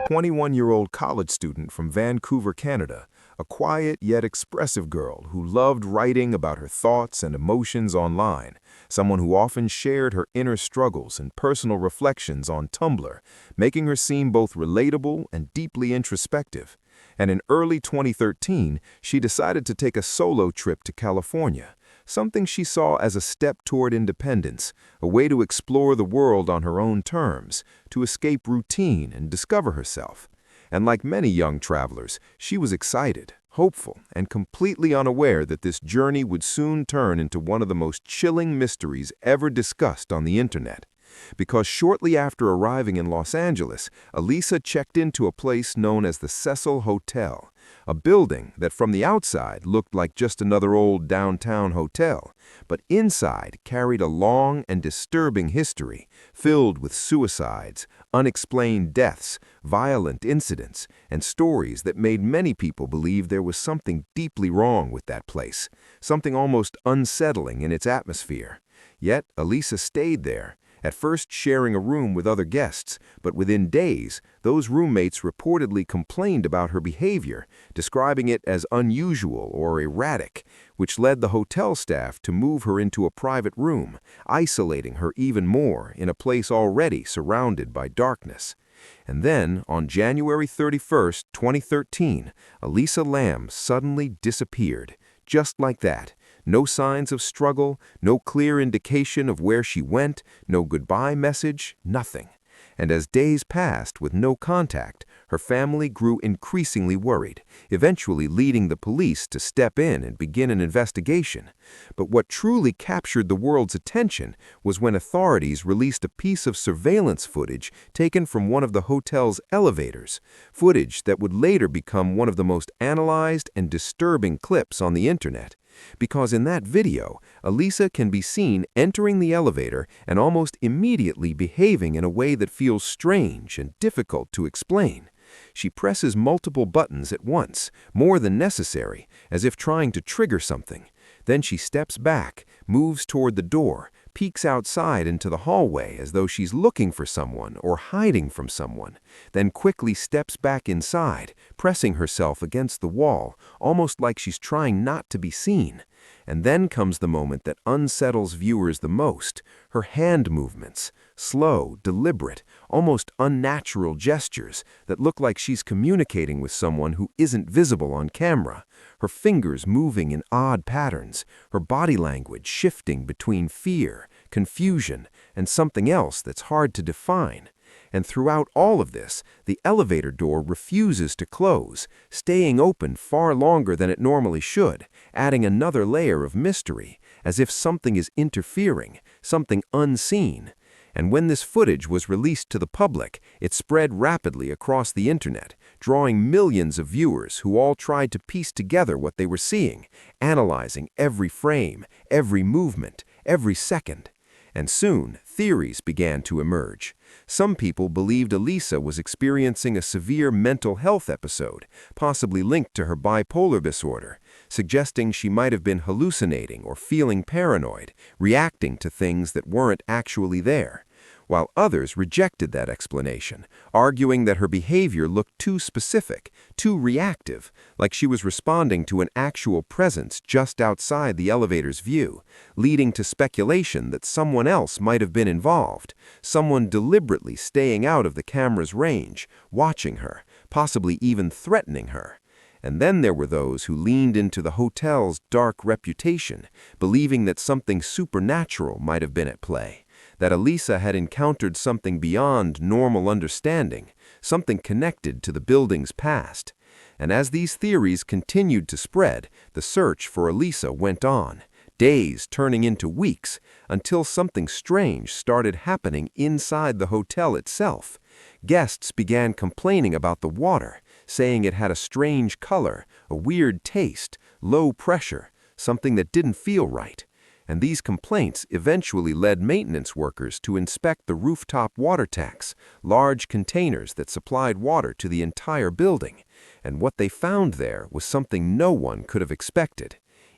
21-year-old college student from Vancouver, Canada, a quiet yet expressive girl who loved writing about her thoughts and emotions online, someone who often shared her inner struggles and personal reflections on Tumblr, making her seem both relatable and deeply introspective. And in early 2013, she decided to take a solo trip to California, something she saw as a step toward independence, a way to explore the world on her own terms, to escape routine and discover herself. And like many young travelers, she was excited, hopeful, and completely unaware that this journey would soon turn into one of the most chilling mysteries ever discussed on the internet. Because shortly after arriving in Los Angeles, Elisa checked into a place known as the Cecil Hotel, a building that from the outside looked like just another old downtown hotel, but inside carried a long and disturbing history, filled with suicides, unexplained deaths, violent incidents, and stories that made many people believe there was something deeply wrong with that place, something almost unsettling in its atmosphere. Yet Elisa stayed there, at first sharing a room with other guests, but within days, those roommates reportedly complained about her behavior, describing it as unusual or erratic, which led the hotel staff to move her into a private room, isolating her even more in a place already surrounded by darkness. And then, on January 31st, 2013, Elisa Lam suddenly disappeared, just like that. No signs of struggle, no clear indication of where she went, no goodbye message, nothing. And as days passed with no contact, her family grew increasingly worried, eventually leading the police to step in and begin an investigation. But what truly captured the world's attention was when authorities released a piece of surveillance footage taken from one of the hotel's elevators, footage that would later become one of the most analyzed and disturbing clips on the internet. Because in that video, Elisa can be seen entering the elevator and almost immediately behaving in a way that feels strange and difficult to explain. She presses multiple buttons at once, more than necessary, as if trying to trigger something. Then she steps back, moves toward the door, peeks outside into the hallway as though she's looking for someone or hiding from someone, then quickly steps back inside, pressing herself against the wall, almost like she's trying not to be seen. And then comes the moment that unsettles viewers the most, her hand movements, slow, deliberate, almost unnatural gestures that look like she's communicating with someone who isn't visible on camera, her fingers moving in odd patterns, her body language shifting between fear, confusion, and something else that's hard to define. And throughout all of this, the elevator door refuses to close, staying open far longer than it normally should, adding another layer of mystery, as if something is interfering, something unseen. And when this footage was released to the public, it spread rapidly across the internet, drawing millions of viewers who all tried to piece together what they were seeing, analyzing every frame, every movement, every second. And soon, theories began to emerge. Some people believed Elisa was experiencing a severe mental health episode, possibly linked to her bipolar disorder, suggesting she might have been hallucinating or feeling paranoid, reacting to things that weren't actually there. While others rejected that explanation, arguing that her behavior looked too specific, too reactive, like she was responding to an actual presence just outside the elevator's view, leading to speculation that someone else might have been involved, someone deliberately staying out of the camera's range, watching her, possibly even threatening her. And then there were those who leaned into the hotel's dark reputation, believing that something supernatural might have been at play, that Elisa had encountered something beyond normal understanding, something connected to the building's past. And as these theories continued to spread, the search for Elisa went on, days turning into weeks, until something strange started happening inside the hotel itself. Guests began complaining about the water, saying it had a strange color, a weird taste, low pressure, something that didn't feel right. And these complaints eventually led maintenance workers to inspect the rooftop water tanks, large containers that supplied water to the entire building. And what they found there was something no one could have expected.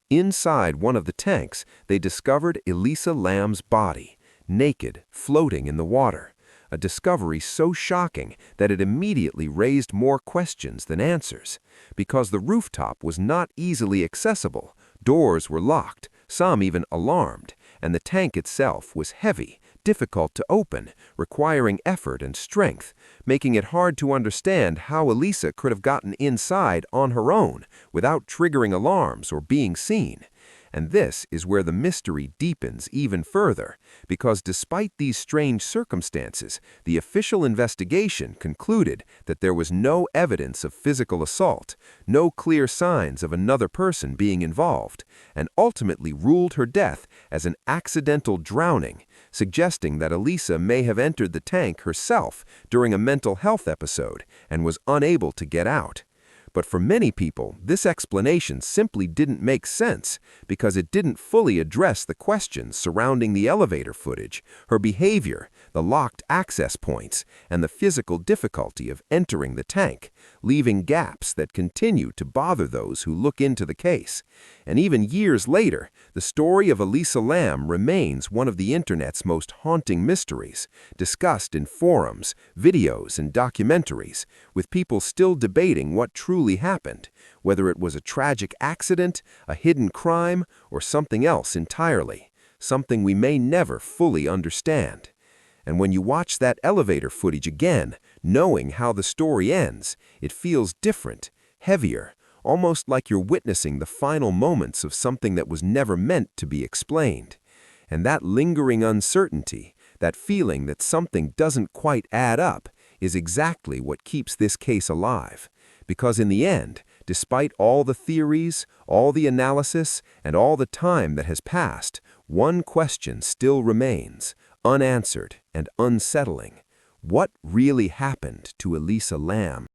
Inside one of the tanks, they discovered Elisa Lam's body, naked, floating in the water. a discovery so shocking that it immediately raised more questions than answers. Because the rooftop was not easily accessible, doors were locked, some even alarmed, and the tank itself was heavy, difficult to open, requiring effort and strength, making it hard to understand how Elisa could have gotten inside on her own without triggering alarms or being seen. And this is where the mystery deepens even further, because despite these strange circumstances, the official investigation concluded that there was no evidence of physical assault, no clear signs of another person being involved, and ultimately ruled her death as an accidental drowning, suggesting that Elisa may have entered the tank herself during a mental health episode and was unable to get out. But for many people, this explanation simply didn't make sense because it didn't fully address the questions surrounding the elevator footage, her behavior, the locked access points, and the physical difficulty of entering the tank, leaving gaps that continue to bother those who look into the case. And even years later, the story of Elisa Lam remains one of the internet's most haunting mysteries, discussed in forums, videos, and documentaries, with people still debating what truly happened, whether it was a tragic accident, a hidden crime, or something else entirely, something we may never fully understand. And when you watch that elevator footage again, knowing how the story ends, it feels different, heavier, almost like you're witnessing the final moments of something that was never meant to be explained. And that lingering uncertainty, that feeling that something doesn't quite add up, is exactly what keeps this case alive. Because in the end, despite all the theories, all the analysis, and all the time that has passed, one question still remains, unanswered and unsettling. What really happened to Elisa Lam?